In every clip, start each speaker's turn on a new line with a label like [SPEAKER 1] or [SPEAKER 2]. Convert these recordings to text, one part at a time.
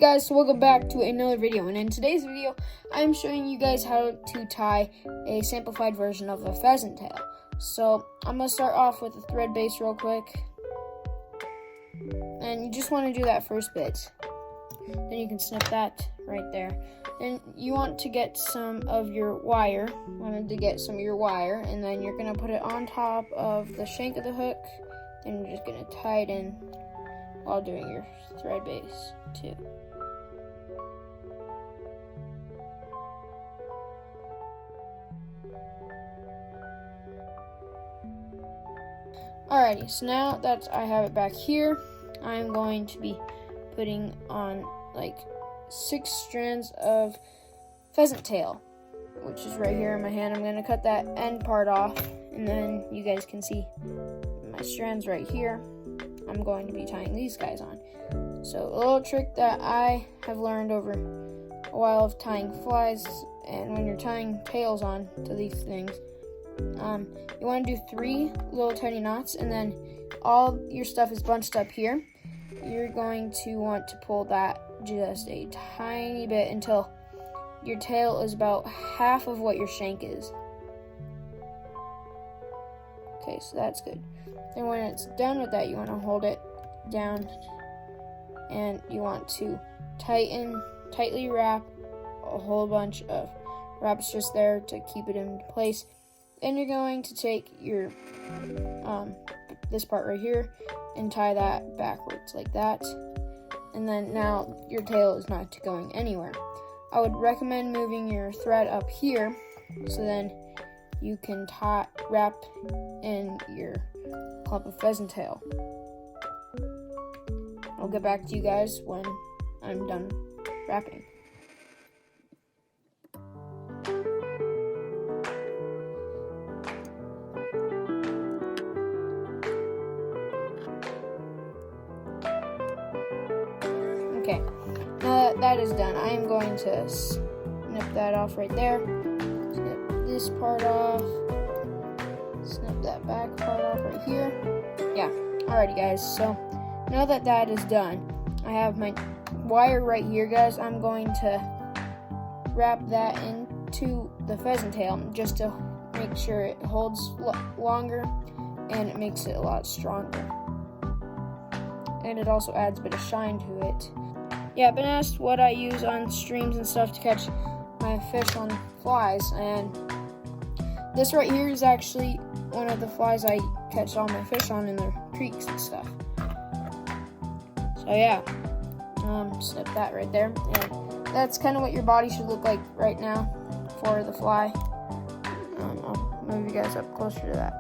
[SPEAKER 1] guys, so welcome back to another video, and in today's video I'm showing you guys how to tie a simplified version of a pheasant tail. So I'm going to start off with a thread base real quick, and you just want to do that first bit. Then you can snip that right there. Then you want to get some of your wire, and then you're going to put it on top of the shank of the hook. Then you're just going to tie it in while doing your thread base too. Alrighty, so now that I have it back here, I'm going to be putting on like 6 strands of pheasant tail, which is right here in my hand. I'm going to cut that end part off, and then you guys can see my strands right here. I'm going to be tying these guys on. So a little trick that I have learned over a while of tying flies, and when you're tying tails on to these things, you want to do 3 little tiny knots, and then all your stuff is bunched up here. You're going to want to pull that just a tiny bit until your tail is about half of what your shank is. Okay, so that's good. Then when it's done with that, you want to hold it down, and you want to tightly wrap a whole bunch of wraps just there to keep it in place. Then you're going to take your this part right here and tie that backwards like that. And then now your tail is not going anywhere. I would recommend moving your thread up here so then you can wrap in your clump of pheasant tail. I'll get back to you guys when I'm done wrapping. Okay, now that is done, I am going to snip that off right there. Snip this part off. Snip that back part off right here. Yeah, alrighty guys, so now that that is done, I have my wire right here, guys. I'm going to wrap that into the pheasant tail just to make sure it holds longer and it makes it a lot stronger. And it also adds a bit of shine to it. Yeah, I've been asked what I use on streams and stuff to catch my fish on flies, and this right here is actually one of the flies I catch all my fish on in the creeks and stuff. So yeah, snip that right there, and that's kind of what your body should look like right now for the fly. I'll move you guys up closer to that.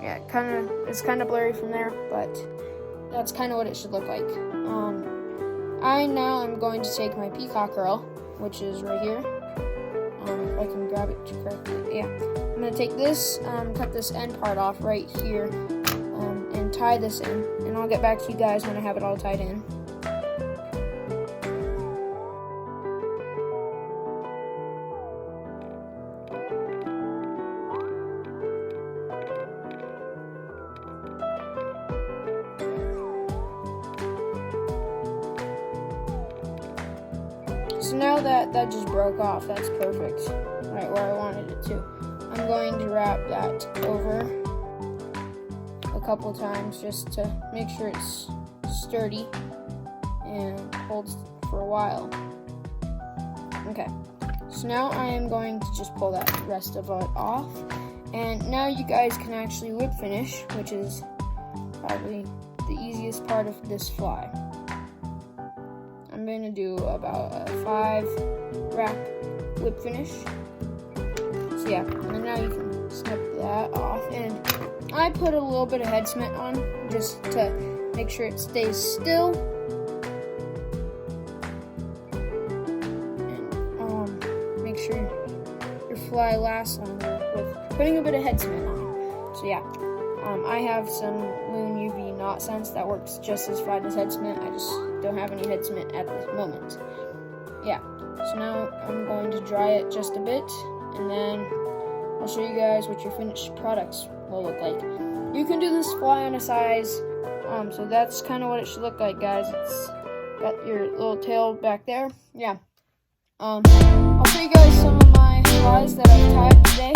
[SPEAKER 1] Yeah, it's kind of blurry from there, but that's kind of what it should look like. I now am going to take my peacock curl, which is right here. If I can grab it correctly. Yeah, I'm going to take this, cut this end part off right here, and tie this in. And I'll get back to you guys when I have it all tied in. So now that just broke off, that's perfect, right where I wanted it to. I'm going to wrap that over a couple times just to make sure it's sturdy and holds for a while. Okay, so now I am going to just pull that rest of it off, and now you guys can actually whip finish, which is probably the easiest part of this fly. I'm going to do about a 5 wrap whip finish. So yeah, and now you can snip that off. And I put a little bit of head cement on just to make sure it stays still. And make sure your fly lasts longer with putting a bit of head cement on. So yeah, I have some Loon UV knot scents that works just as fine as head cement. I just don't have any head cement at this moment. Yeah, so now I'm going to dry it just a bit, and then I'll show you guys what your finished products will look like. You can do this fly on a size So that's kind of what it should look like, guys. It's got your little tail back there. Yeah. I'll show you guys some of my flies that I've tagged today.